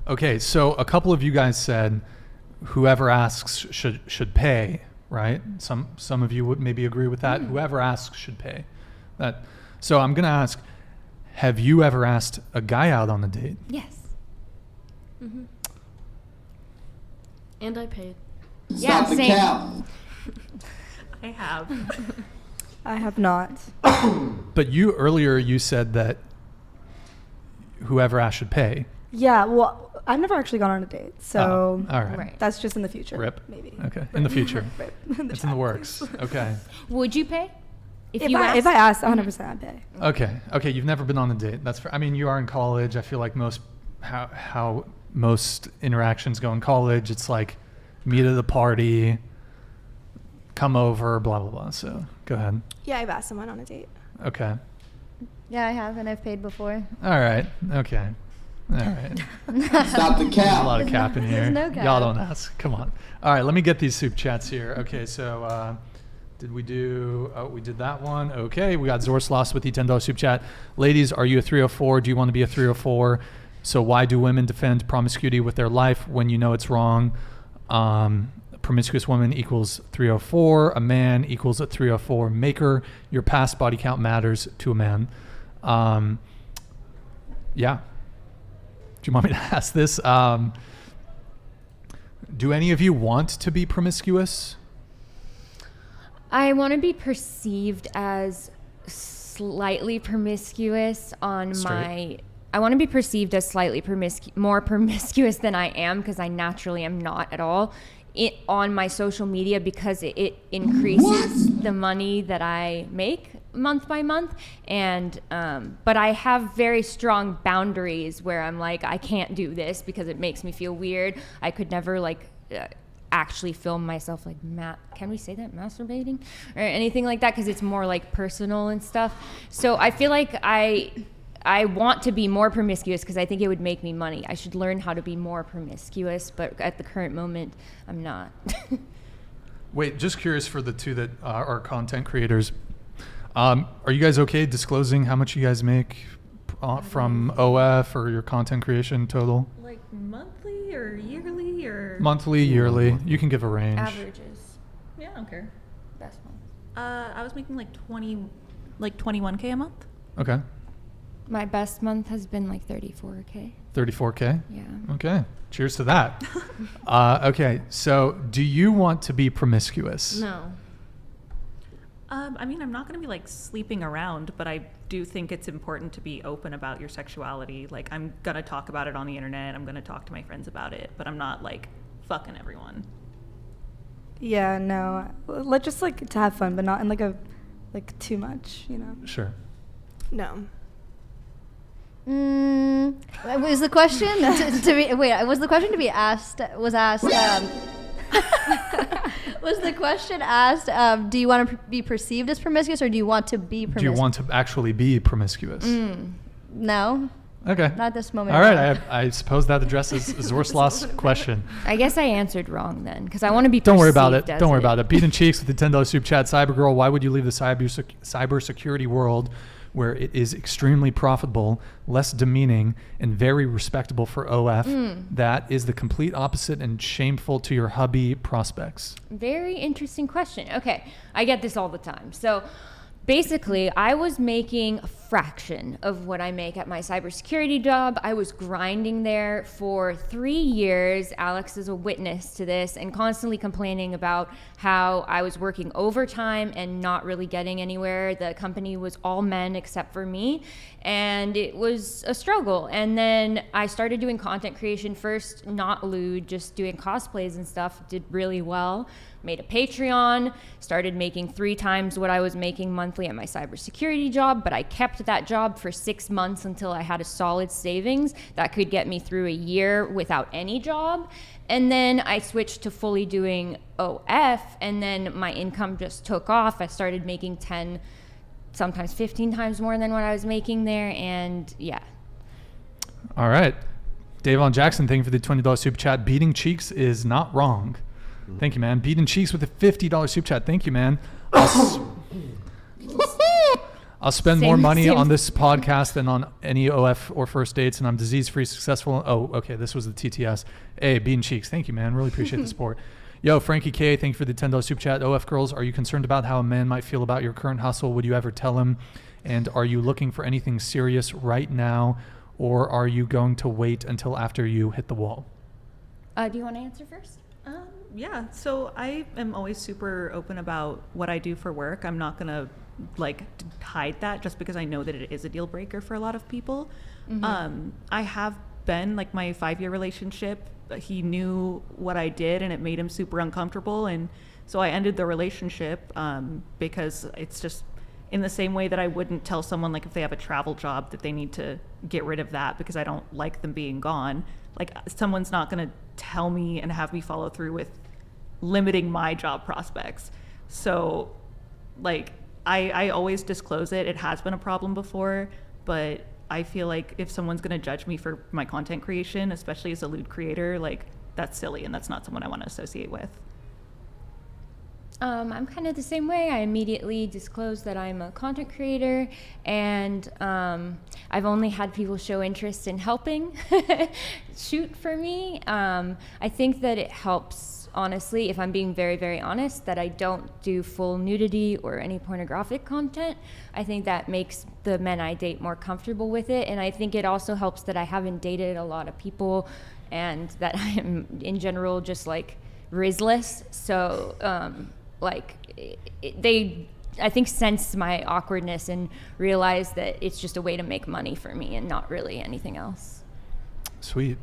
Okay, so a couple of you guys said whoever asks should pay, right? Some of you would maybe agree with that. Whoever asks should pay. So I'm gonna ask, have you ever asked a guy out on a date? Yes. Mm-hmm. And I paid. Stop the same. cap. I have. I have not. But earlier you said that whoever asks should pay. Yeah, well, I've never actually gone on a date, so All right. Right. that's just in the future. Rip. Maybe. Okay. In the future. Rip. It's in the works. Okay. Would you pay? If I asked, 100% I'd pay. Okay. You've never been on a date. That's fair. I mean, you are in college. I feel like how most interactions go in college. It's like meet at the party, come over, blah blah blah. So go ahead. Yeah, I've asked someone on a date. Okay. Yeah, I have, and I've paid before. All right. Okay. All right. Stop the There's cap. a lot of cap in here. There's no cap. Y'all don't ask. Come on. All right. Let me get these soup chats here. Okay. So. Did we do, we did that one. Okay, we got Zorsloss with the $10 soup chat. Ladies, are you a 304? Do you want to be a 304? So why do women defend promiscuity with their life when you know it's wrong? A promiscuous woman equals 304. A man equals a 304 maker. Your past body count matters to a man. Yeah. Do you want me to ask this? Do any of you want to be promiscuous? I want to be perceived as slightly promiscuous on Straight. I want to be perceived as slightly more promiscuous than I am, because I naturally am not at all, on my social media, because it increases the money that I make month by month. And but I have very strong boundaries where I'm like, I can't do this because it makes me feel weird. I could never actually film myself can we say that, masturbating or anything like that, because it's more like personal and stuff. So I feel like I want to be more promiscuous because I think it would make me money. I should learn how to be more promiscuous, but at the current moment I'm not. Wait, just curious for the two that are content creators, are you guys okay disclosing how much you guys make from OF or your content creation total? Like monthly or yearly or? Monthly, yearly. You can give a range. Averages. Yeah, I don't care. Best one. I was making like 21K a month. Okay. My best month has been like 34K. 34K? Yeah. Okay. Cheers to that. Okay. So do you want to be promiscuous? No. I mean, I'm not going to be like sleeping around, but I do think it's important to be open about your sexuality. Like, I'm going to talk about it on the internet. I'm going to talk to my friends about it, but I'm not like fucking everyone. Yeah, no. Let's just to have fun, but not in too much, Sure. No. Was the question to be was the question to be asked was the question asked, do you want to be perceived as promiscuous, or do you want to be promiscuous? Do you want to actually be promiscuous? No. Okay. Not at this moment. All right. I suppose that addresses Zorsloss' question. I guess I answered wrong then, because I want to be Don't worry about perceived it. as Don't worry about it. Beat and Cheeks with the $10 soup chat. Cybergirl, why would you leave the cybersecurity world where it is extremely profitable, less demeaning, and very respectable for OF? That is the complete opposite and shameful to your hubby prospects. Very interesting question. Okay, I get this all the time. So basically, I was making a fraction of what I make at my cybersecurity job. I was grinding there for 3 years. Alex is a witness to this, and constantly complaining about how I was working overtime and not really getting anywhere. The company was all men except for me, and it was a struggle. And then I started doing content creation first, not lewd, just doing cosplays and stuff. Did really well. Made a Patreon, started making 3 times what I was making monthly at my cybersecurity job, but I kept that job for 6 months until I had a solid savings that could get me through a year without any job. And then I switched to fully doing OF, and then my income just took off. I started making 10, sometimes 15 times more than what I was making there, and yeah. All right. Davon Jackson, thank you for the $20 super chat. Beating Cheeks is not wrong. Thank you, man. Beating Cheeks with a $50 super chat. Thank you, man. I'll spend more Same- money same. on this podcast than on any OF or first dates, and I'm disease-free, successful. Oh, okay, this was the TTS. Hey, Bean Cheeks, thank you, man. Really appreciate the support. Yo, Frankie K, thank you for the $10 super chat. OF girls, are you concerned about how a man might feel about your current hustle? Would you ever tell him? And are you looking for anything serious right now, or are you going to wait until after you hit the wall? Do you want to answer first? Yeah, so I am always super open about what I do for work. I'm not going to hide that just because I know that it is a deal breaker for a lot of people. I have been like my 5-year relationship. He knew what I did and it made him super uncomfortable. And so I ended the relationship because it's just in the same way that I wouldn't tell someone like if they have a travel job that they need to get rid of that because I don't like them being gone. Like someone's not going to tell me and have me follow through with limiting my job prospects. So like I always disclose it. It has been a problem before, but I feel like if someone's going to judge me for my content creation, especially as a lewd creator, like that's silly and that's not someone I want to associate with. I'm kind of the same way. I immediately disclose that I'm a content creator, and I've only had people show interest in helping shoot for me. I think that it helps, honestly, if I'm being very, very honest, that I don't do full nudity or any pornographic content. I think that makes the men I date more comfortable with it, and I think it also helps that I haven't dated a lot of people and that I am, in general, just like risless. So, they, I think, sense my awkwardness and realize that it's just a way to make money for me and not really anything else. Sweet.